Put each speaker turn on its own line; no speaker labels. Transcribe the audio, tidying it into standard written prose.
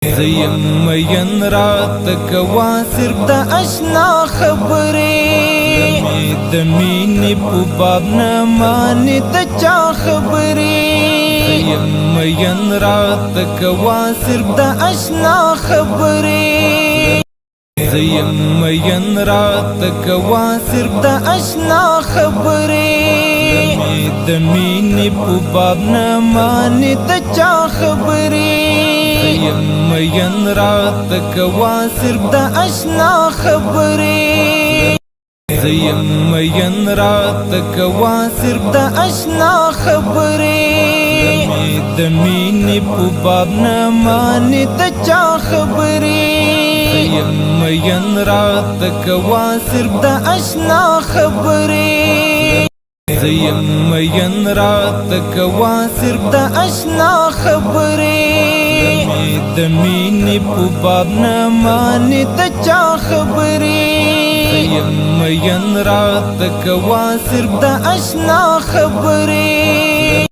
زیم مین رات کوا صرف د اشنا خبرې د مینې په باب نه مانې د چا خبرې زیم مین رات کوا صرف د اشنا خبرې زیم مین رات کوا صرف د اشنا خبرې د مینې په باب نه مانې د چا خبرې زیم مین رات کوا صرف د اشنا خبرې زیم مین رات کوا صرف د اشنا خبرې د مینې په باب نه مانې د چا خبرې زیم مین رات کوا صرف د اشنا خبرې زیم مین رات کوا صرف د اشنا خبرې د مینې په باب نه مانې د چا خبرې زیم مین رات کوا صرف د اشنا خبرې